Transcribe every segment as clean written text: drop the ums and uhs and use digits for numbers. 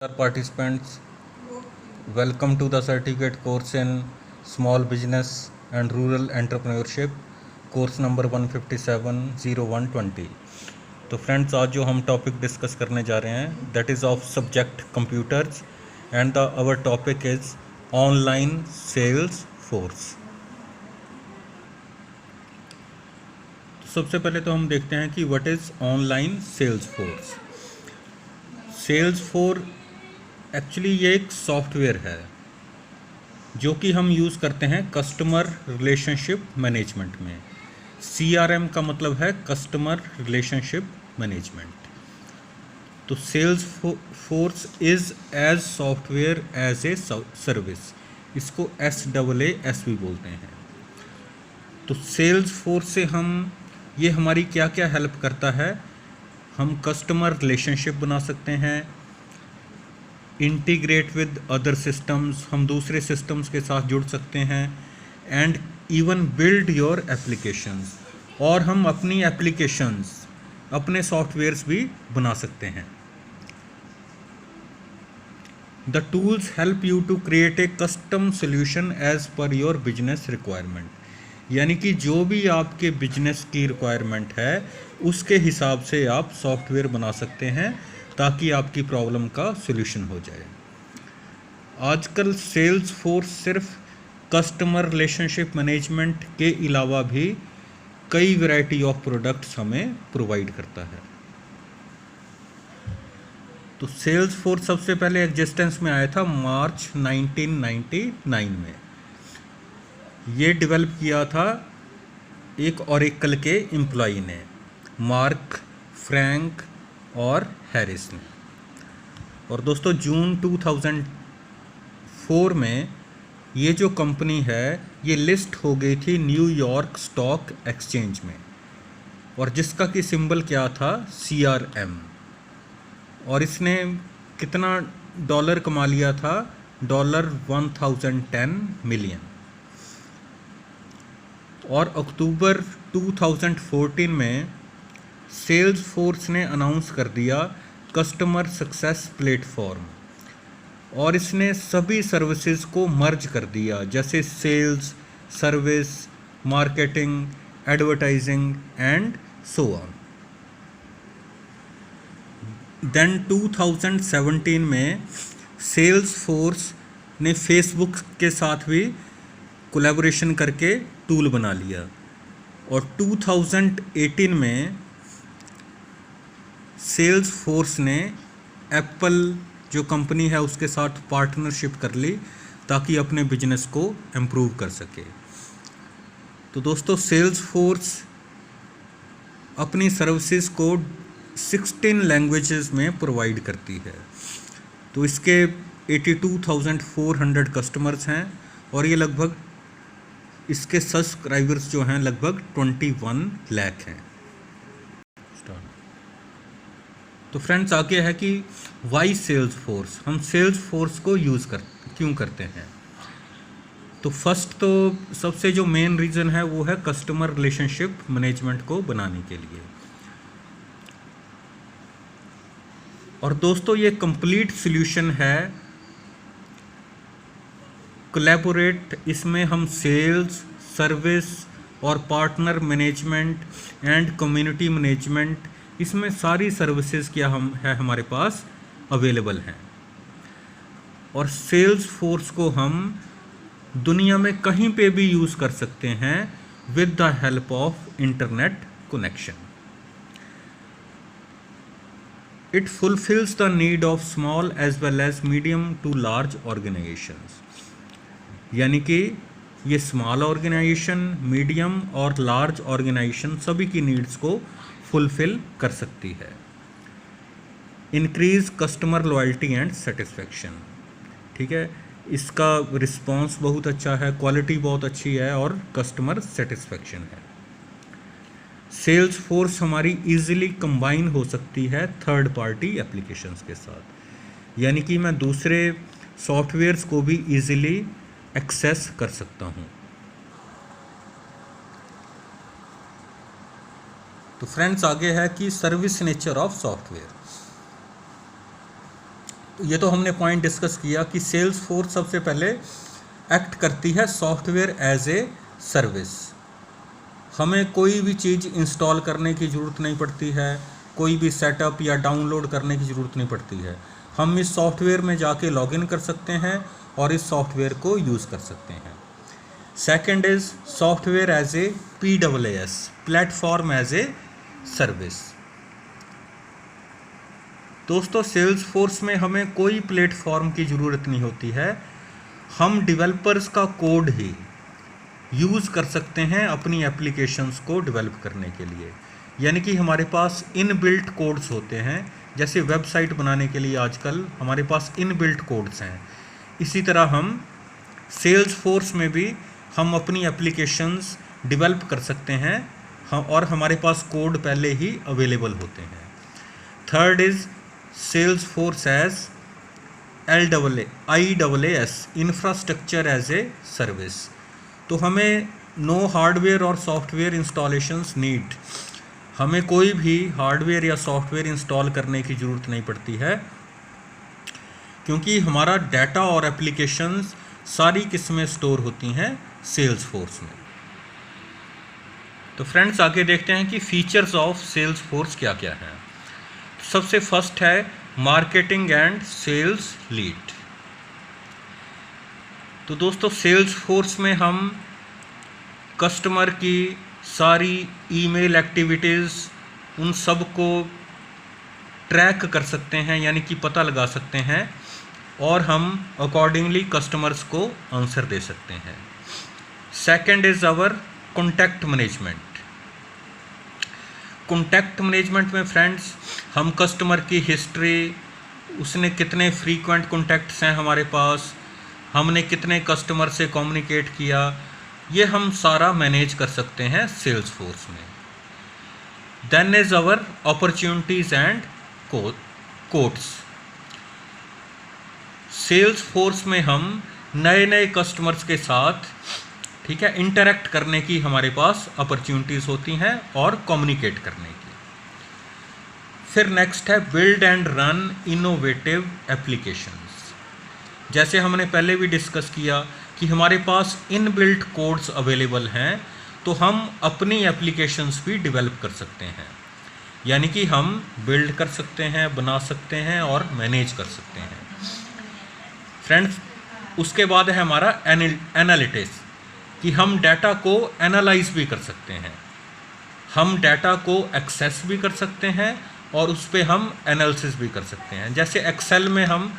Dear participants, welcome to the certificate course in Small Business and Rural Entrepreneurship, course number 157-01-20। तो friends, आज जो हम topic discuss करने जा रहे हैं that is of subject computers and the our topic is online Salesforce. सबसे पहले तो हम देखते हैं कि what is online Salesforce. Salesforce actually ये एक सॉफ्टवेयर है जो कि हम यूज़ करते हैं कस्टमर रिलेशनशिप मैनेजमेंट में। CRM का मतलब है कस्टमर रिलेशनशिप मैनेजमेंट। तो Salesforce is as software as a service, इसको SAAS भी बोलते हैं। तो सेल्स फोर्स से ये हमारी क्या क्या हेल्प करता है। हम कस्टमर रिलेशनशिप बना सकते हैं, इंटीग्रेट विद अदर सिस्टम्स, हम दूसरे सिस्टम्स के साथ जुड़ सकते हैं, and even build your applications, और हम अपनी एप्लीकेशंस, अपने सॉफ्टवेयर्स भी बना सकते हैं। The tools help you to create a custom solution as per your business requirement, यानी कि जो भी आपके बिजनेस की रिक्वायरमेंट है उसके हिसाब से आप सॉफ्टवेयर बना सकते हैं ताकि आपकी प्रॉब्लम का सॉल्यूशन हो जाए। आजकल सेल्स फोर्स सिर्फ कस्टमर रिलेशनशिप मैनेजमेंट के अलावा भी कई वैरायटी ऑफ प्रोडक्ट्स हमें प्रोवाइड करता है। तो सेल्स फोर्स सबसे पहले एग्जिस्टेंस में आया था मार्च 1999 में। ये डेवलप किया था एक ओरेकल के एम्प्लॉई ने, मार्क, फ्रैंक और हैरिस ने। और दोस्तों जून 2004 में ये जो कंपनी है ये लिस्ट हो गई थी न्यूयॉर्क स्टॉक एक्सचेंज में, और जिसका कि सिंबल क्या था, CRM। और इसने कितना डॉलर कमा लिया था, $1010 मिलियन। और अक्टूबर 2014 में सेल्स फोर्स ने अनाउंस कर दिया कस्टमर सक्सेस प्लेटफॉर्म, और इसने सभी सर्विसेज को मर्ज कर दिया, जैसे sales, service, marketing, advertising and so on. Then 2017 में सेल्स फोर्स ने फेसबुक के साथ भी कोलैबोरेशन करके टूल बना लिया, और 2018 में सेल्स फोर्स ने एप्पल जो कंपनी है उसके साथ पार्टनरशिप कर ली ताकि अपने बिजनेस को इम्प्रूव कर सके। तो दोस्तों सेल्स फोर्स अपनी सर्विसेज को 16 लैंग्वेजेस में प्रोवाइड करती है। तो इसके 82,400 कस्टमर्स हैं, और ये लगभग इसके सब्सक्राइबर्स जो हैं लगभग 21 लाख हैं। तो फ्रेंड्स आगे है कि वाई सेल्स फोर्स, हम सेल्स फोर्स को क्यों करते हैं। तो फर्स्ट तो सबसे जो मेन रीज़न है वो है कस्टमर रिलेशनशिप मैनेजमेंट को बनाने के लिए। और दोस्तों ये कंप्लीट सॉल्यूशन है कोलैबोरेट। इसमें हम सेल्स, सर्विस और partner management and community management, इसमें सारी सर्विसेज क्या है हमारे पास अवेलेबल हैं। और सेल्स फोर्स को हम दुनिया में कहीं पे भी यूज़ कर सकते हैं with the help of internet connection. It fulfils the need of small as well as medium to large organisations, यानी कि ये स्मॉल ऑर्गेनाइजेशन, मीडियम और लार्ज ऑर्गेनाइजेशन सभी की नीड्स को फुलफिल कर सकती है। Increase customer loyalty and satisfaction, ठीक है, इसका रिस्पांस बहुत अच्छा है, क्वालिटी बहुत अच्छी है और कस्टमर सेटिस्फेक्शन है। सेल्स फोर्स हमारी इजीली कंबाइन हो सकती है थर्ड पार्टी एप्लीकेशंस के साथ, यानी कि मैं दूसरे सॉफ्टवेयर्स को भी इजीली एक्सेस कर सकता हूँ। तो फ्रेंड्स आगे है कि सर्विस नेचर ऑफ सॉफ्टवेयर। ये तो हमने पॉइंट डिस्कस किया कि सेल्स फोर्स सबसे पहले एक्ट करती है सॉफ्टवेयर एज ए सर्विस। हमें कोई भी चीज़ इंस्टॉल करने की ज़रूरत नहीं पड़ती है, कोई भी सेटअप या डाउनलोड करने की ज़रूरत नहीं पड़ती है। हम इस सॉफ्टवेयर में जाके लॉगिन कर सकते हैं और इस सॉफ्टवेयर को यूज़ कर सकते हैं। Second is software as a PaaS, platform as a service. दोस्तों सेल्स फोर्स में हमें कोई प्लेटफॉर्म की ज़रूरत नहीं होती है, हम डेवलपर्स का कोड ही यूज़ कर सकते हैं अपनी एप्लीकेशंस को डेवलप करने के लिए। यानी कि हमारे पास इनबिल्ट कोड्स होते हैं, जैसे वेबसाइट बनाने के लिए आजकल हमारे पास इनबिल्ट कोड्स हैं, इसी तरह हम सेल्स फोर्स में भी हम अपनी एप्लीकेशंस डेवलप कर सकते हैं और हमारे पास कोड पहले ही अवेलेबल होते हैं। Third is Salesforce as IaaS, infrastructure as a service. तो हमें नो हार्डवेयर और सॉफ्टवेयर इंस्टॉलेशंस नीड, हमें कोई भी हार्डवेयर या सॉफ्टवेयर इंस्टॉल करने की ज़रूरत नहीं पड़ती है, क्योंकि हमारा डाटा और एप्लीकेशंस सारी किस्में स्टोर होती हैं सेल्स फोर्स में। तो फ्रेंड्स आगे देखते हैं कि फीचर्स ऑफ सेल्स फोर्स क्या क्या हैं। सबसे फर्स्ट है मार्केटिंग एंड सेल्स लीड। तो दोस्तों सेल्स फोर्स में हम कस्टमर की सारी ईमेल एक्टिविटीज़ उन सब को ट्रैक कर सकते हैं, यानी कि पता लगा सकते हैं, और हम अकॉर्डिंगली कस्टमर्स को आंसर दे सकते हैं। Second is our contact management. Contact management में फ्रेंड्स हम कस्टमर की हिस्ट्री, उसने कितने फ्रीक्वेंट कॉन्टैक्ट्स हैं हमारे पास, हमने कितने कस्टमर से कम्युनिकेट किया, ये हम सारा मैनेज कर सकते हैं सेल्स फोर्स में। Then is our opportunities and quotes. Salesforce में हम नए नए कस्टमर्स के साथ, ठीक है, इंटरेक्ट करने की हमारे पास अपॉर्चुनिटीज़ होती हैं और कम्युनिकेट करने की। फिर नेक्स्ट है build and run innovative applications. जैसे हमने पहले भी डिस्कस किया कि हमारे पास इनबिल्ट कोड्स अवेलेबल हैं, तो हम अपनी एप्लीकेशंस भी डेवलप कर सकते हैं, यानी कि हम बिल्ड कर सकते हैं, बना सकते हैं और मैनेज कर सकते हैं। फ्रेंड्स उसके बाद है हमारा एनालिटिक्स, कि हम डाटा को एनालाइज भी कर सकते हैं, हम डाटा को एक्सेस भी कर सकते हैं और उस पर हम एनालिसिस भी कर सकते हैं। जैसे एक्सेल में हम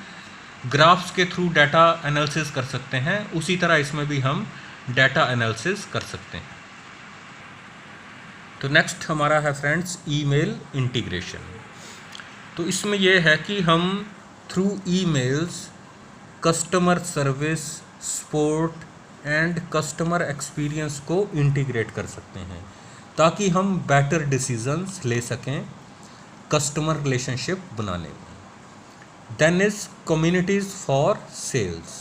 ग्राफ्स के थ्रू डाटा एनालिसिस कर सकते हैं, उसी तरह इसमें भी हम डाटा एनालिसिस कर सकते हैं। तो नेक्स्ट हमारा है फ्रेंड्स ईमेल इंटीग्रेशन। तो इसमें यह है कि हम through emails customer service, support and customer experience को इंटीग्रेट कर सकते हैं, ताकि हम बेटर डिसीजंस ले सकें कस्टमर रिलेशनशिप बनाने में। Then is communities for sales.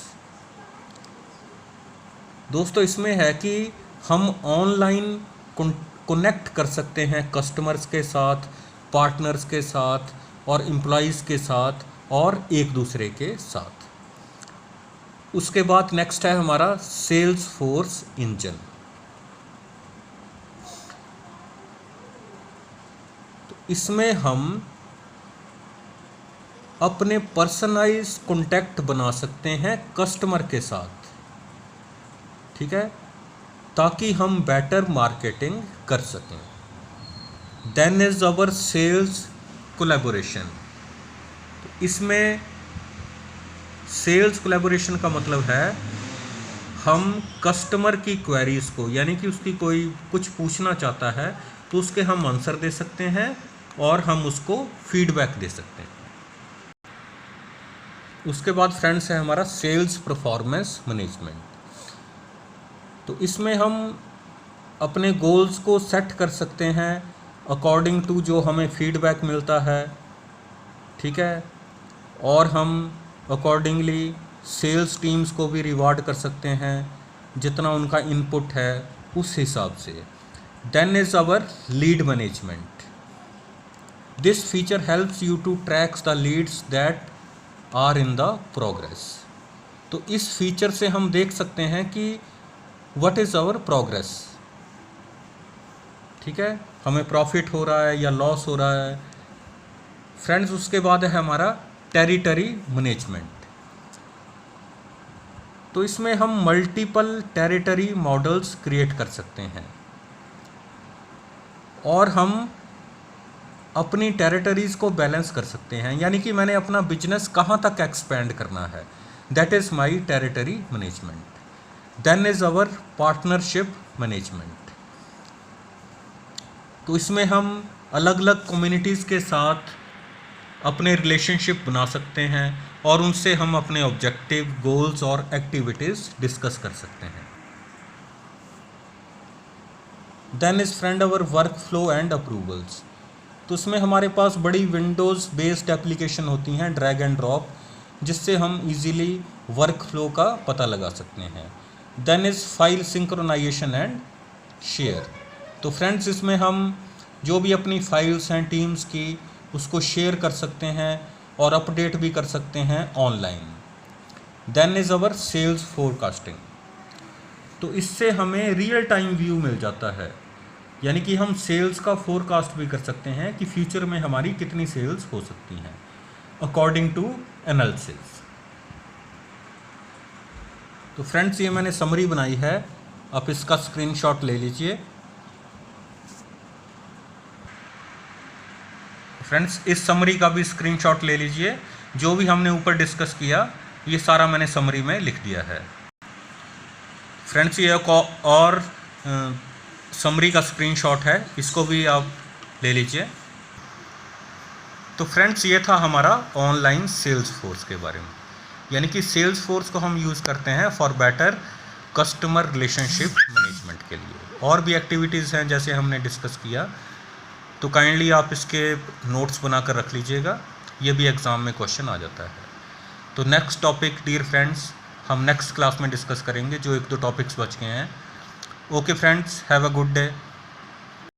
दोस्तों इसमें है कि हम ऑनलाइन कनेक्ट कर सकते हैं कस्टमर्स के साथ, पार्टनर्स के साथ और एम्प्लॉयज़ के साथ और एक दूसरे के साथ। उसके बाद नेक्स्ट है हमारा सेल्स फोर्स इंजन। तो इसमें हम अपने पर्सनलाइज कॉन्टैक्ट बना सकते हैं कस्टमर के साथ, ठीक है, ताकि हम बेटर मार्केटिंग कर सकें। Then is our sales collaboration. इसमें सेल्स कोलैबोरेशन का मतलब है हम कस्टमर की क्वेरीज को, यानी कि उसकी कोई कुछ पूछना चाहता है तो उसके हम आंसर दे सकते हैं और हम उसको फीडबैक दे सकते हैं। उसके बाद फ्रेंड्स है हमारा सेल्स परफॉर्मेंस मैनेजमेंट। तो इसमें हम अपने गोल्स को सेट कर सकते हैं अकॉर्डिंग टू जो हमें फीडबैक मिलता है, ठीक है, और हम अकॉर्डिंगली सेल्स टीम्स को भी रिवार्ड कर सकते हैं जितना उनका इनपुट है उस हिसाब से। Then is our lead management. This feature helps you to track the leads that are in the progress. तो इस फीचर से हम देख सकते हैं कि व्हाट इज़ आवर प्रोग्रेस। ठीक है, हमें प्रॉफिट हो रहा है या लॉस हो रहा है। फ्रेंड्स, उसके बाद है हमारा टेरिटरी मैनेजमेंट। तो इसमें हम मल्टीपल टेरिटरी मॉडल्स क्रिएट कर सकते हैं और हम अपनी टेरिटरीज को बैलेंस कर सकते हैं, यानी कि मैंने अपना बिजनेस कहाँ तक एक्सपेंड करना है, that is my territory management. Then is our partnership management. तो इसमें हम अलग अलग कम्युनिटीज़ के साथ अपने रिलेशनशिप बना सकते हैं और उनसे हम अपने ऑब्जेक्टिव, गोल्स और एक्टिविटीज़ डिस्कस कर सकते हैं। Then is friend our work flow and approvals. तो उसमें हमारे पास बड़ी विंडोज़ बेस्ड एप्लीकेशन होती हैं, ड्रैग एंड ड्रॉप, जिससे हम इजीली वर्क फ्लो का पता लगा सकते हैं। Then is file synchronisation and share. तो फ्रेंड्स, इसमें हम जो भी अपनी फाइल्स हैं टीम्स की, उसको शेयर कर सकते हैं और अपडेट भी कर सकते हैं online. Then is our sales forecasting. तो इससे हमें रियल टाइम व्यू मिल जाता है, यानी कि हम सेल्स का फोरकास्ट भी कर सकते हैं कि फ्यूचर में हमारी कितनी सेल्स हो सकती हैं अकॉर्डिंग टू एनालिसिस। तो फ्रेंड्स, ये मैंने समरी बनाई है, आप इसका स्क्रीनशॉट ले लीजिए। फ्रेंड्स, इस समरी का भी स्क्रीनशॉट ले लीजिए। जो भी हमने ऊपर डिस्कस किया ये सारा मैंने समरी में लिख दिया है। फ्रेंड्स, ये एक और समरी का स्क्रीनशॉट है, इसको भी आप ले लीजिए। तो फ्रेंड्स, ये था हमारा ऑनलाइन सेल्स फोर्स के बारे में, यानी कि सेल्स फोर्स को हम यूज़ करते हैं for better customer relationship management के लिए। और भी एक्टिविटीज़ हैं जैसे हमने डिस्कस किया, तो काइंडली आप इसके नोट्स बनाकर रख लीजिएगा, ये भी एग्ज़ाम में क्वेश्चन आ जाता है। तो नेक्स्ट टॉपिक डियर फ्रेंड्स हम नेक्स्ट क्लास में डिस्कस करेंगे, जो 1-2 टॉपिक्स बच गए हैं। Okay friends, have a good day.